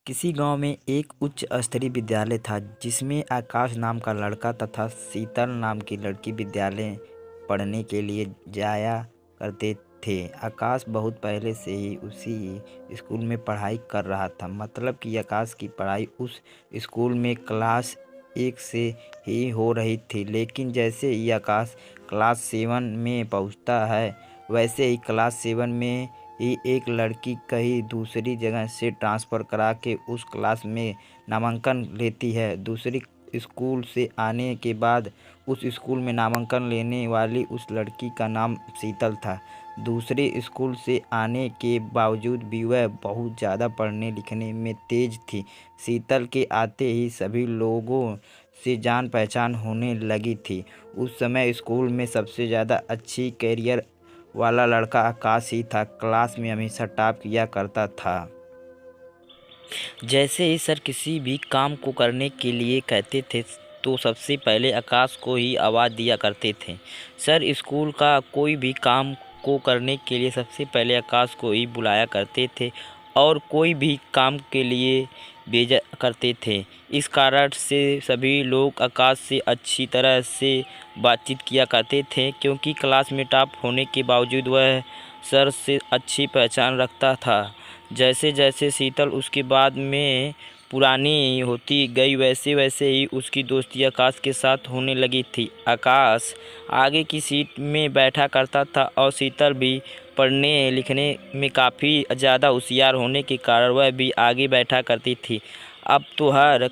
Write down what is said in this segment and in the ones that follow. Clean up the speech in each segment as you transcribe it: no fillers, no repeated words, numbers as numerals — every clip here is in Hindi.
किसी गांव में एक उच्च स्तरीय विद्यालय था जिसमें आकाश नाम का लड़का तथा शीतल नाम की लड़की विद्यालय पढ़ने के लिए जाया करते थे। आकाश बहुत पहले से ही उसी स्कूल में पढ़ाई कर रहा था। मतलब कि आकाश की पढ़ाई उस स्कूल में क्लास 1 से ही हो रही थी। लेकिन जैसे ही आकाश क्लास 7 में पहुंचता है, वैसे ही क्लास 7 में ही एक लड़की कहीं दूसरी जगह से ट्रांसफ़र करा के उस क्लास में नामांकन लेती है। दूसरी स्कूल से आने के बाद उस स्कूल में नामांकन लेने वाली उस लड़की का नाम शीतल था। दूसरे स्कूल से आने के बावजूद भी वह बहुत ज़्यादा पढ़ने लिखने में तेज़ थी। शीतल के आते ही सभी लोगों से जान पहचान होने लगी थी। उस समय स्कूल में सबसे ज़्यादा अच्छी कैरियर वाला लड़का आकाश ही था। क्लास में हमेशा टॉप किया करता था। जैसे ही सर किसी भी काम को करने के लिए कहते थे तो सबसे पहले आकाश को ही आवाज़ दिया करते थे। सर स्कूल का कोई भी काम को करने के लिए सबसे पहले आकाश को ही बुलाया करते थे और कोई भी काम के लिए भेजा करते थे। इस कारण से सभी लोग आकाश से अच्छी तरह से बातचीत किया करते थे, क्योंकि क्लास में टॉप होने के बावजूद वह सर से अच्छी पहचान रखता था। जैसे जैसे शीतल उसके बाद में पुरानी होती गई, वैसे वैसे ही उसकी दोस्ती आकाश के साथ होने लगी थी। आकाश आगे की सीट में बैठा करता था और शीतल भी पढ़ने लिखने में काफ़ी ज़्यादा होशियार होने के कारण वह भी आगे बैठा करती थी। अब तो हर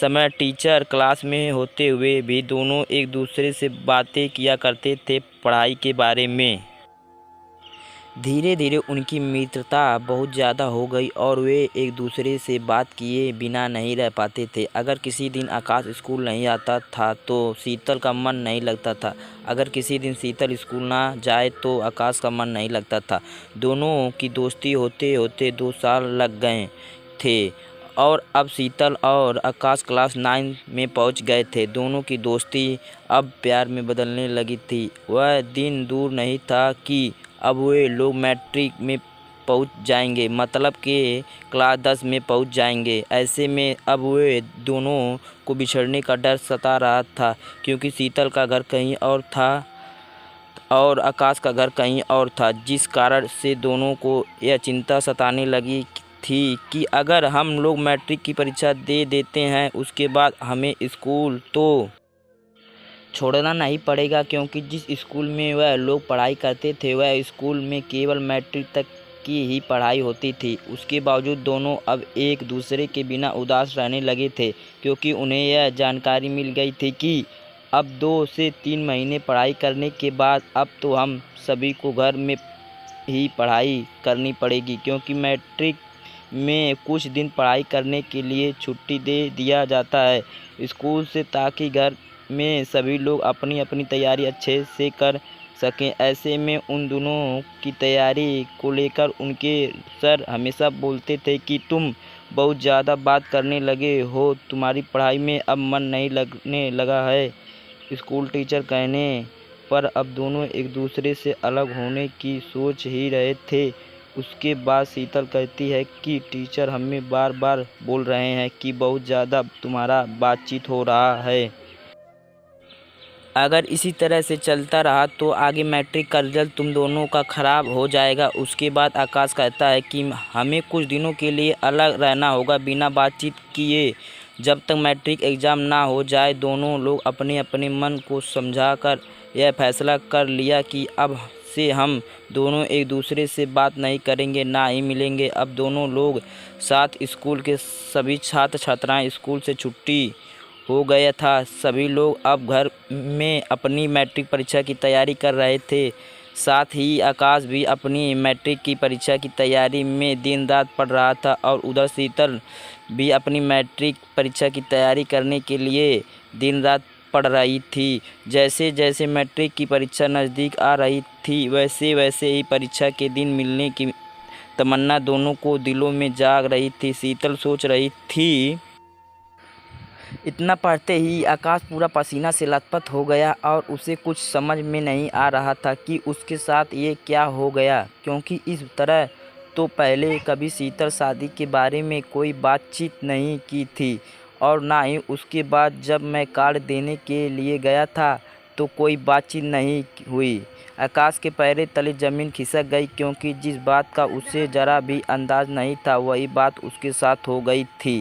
समय टीचर क्लास में होते हुए भी दोनों एक दूसरे से बातें किया करते थे पढ़ाई के बारे में। धीरे धीरे उनकी मित्रता बहुत ज़्यादा हो गई और वे एक दूसरे से बात किए बिना नहीं रह पाते थे। अगर किसी दिन आकाश स्कूल नहीं आता था तो शीतल का मन नहीं लगता था। अगर किसी दिन शीतल स्कूल ना जाए तो आकाश का मन नहीं लगता था। दोनों की दोस्ती होते होते 2 साल लग गए थे और अब शीतल और आकाश क्लास 9 में पहुंच गए थे। दोनों की दोस्ती अब प्यार में बदलने लगी थी। वह दिन दूर नहीं था कि अब वे लोग मैट्रिक में पहुंच जाएंगे, मतलब कि क्लास 10 में पहुंच जाएंगे। ऐसे में अब वे दोनों को बिछड़ने का डर सता रहा था, क्योंकि शीतल का घर कहीं और था और आकाश का घर कहीं और था, जिस कारण से दोनों को यह चिंता सताने लगी थी कि अगर हम लोग मैट्रिक की परीक्षा दे देते हैं, उसके बाद हमें स्कूल तो छोड़ना नहीं पड़ेगा, क्योंकि जिस स्कूल में वह लोग पढ़ाई करते थे वह स्कूल में केवल मैट्रिक तक की ही पढ़ाई होती थी। उसके बावजूद दोनों अब एक दूसरे के बिना उदास रहने लगे थे, क्योंकि उन्हें यह जानकारी मिल गई थी कि अब 2 से 3 महीने पढ़ाई करने के बाद अब तो हम सभी को घर में ही पढ़ाई करनी पड़ेगी, क्योंकि मैट्रिक में कुछ दिन पढ़ाई करने के लिए छुट्टी दे दिया जाता है स्कूल से, ताकि घर में सभी लोग अपनी अपनी तैयारी अच्छे से कर सकें। ऐसे में उन दोनों की तैयारी को लेकर उनके सर हमेशा बोलते थे कि तुम बहुत ज़्यादा बात करने लगे हो, तुम्हारी पढ़ाई में अब मन नहीं लगने लगा है। स्कूल टीचर कहने पर अब दोनों एक दूसरे से अलग होने की सोच ही रहे थे। उसके बाद शीतल कहती है कि टीचर हमें बार बार बोल रहे हैं कि बहुत ज़्यादा तुम्हारा बातचीत हो रहा है। अगर इसी तरह से चलता रहा तो आगे मैट्रिक का रिजल्ट तुम दोनों का ख़राब हो जाएगा। उसके बाद आकाश कहता है कि हमें कुछ दिनों के लिए अलग रहना होगा बिना बातचीत किए, जब तक मैट्रिक एग्ज़ाम ना हो जाए। दोनों लोग अपने अपने मन को समझाकर यह फैसला कर लिया कि अब से हम दोनों एक दूसरे से बात नहीं करेंगे, ना ही मिलेंगे। अब दोनों लोग साथ स्कूल के सभी छात्र छात्राएँ स्कूल से छुट्टी हो गया था। सभी लोग अब घर में अपनी मैट्रिक परीक्षा की तैयारी कर रहे थे। साथ ही आकाश भी अपनी मैट्रिक की परीक्षा की तैयारी में दिन रात पढ़ रहा था और उधर शीतल भी अपनी मैट्रिक परीक्षा की तैयारी करने के लिए दिन रात पढ़ रही थी। जैसे जैसे मैट्रिक की परीक्षा नज़दीक आ रही थी, वैसे वैसे ही परीक्षा के दिन मिलने की तमन्ना दोनों को दिलों में जाग रही थी। शीतल सोच रही थी, इतना पढ़ते ही आकाश पूरा पसीना से लथपथ हो गया और उसे कुछ समझ में नहीं आ रहा था कि उसके साथ ये क्या हो गया, क्योंकि इस तरह तो पहले कभी शीतल शादी के बारे में कोई बातचीत नहीं की थी और ना ही उसके बाद जब मैं कार्ड देने के लिए गया था तो कोई बातचीत नहीं हुई। आकाश के पैरों तले ज़मीन खिसक गई क्योंकि जिस बात का उसे ज़रा भी अंदाज़ नहीं था वही बात उसके साथ हो गई थी।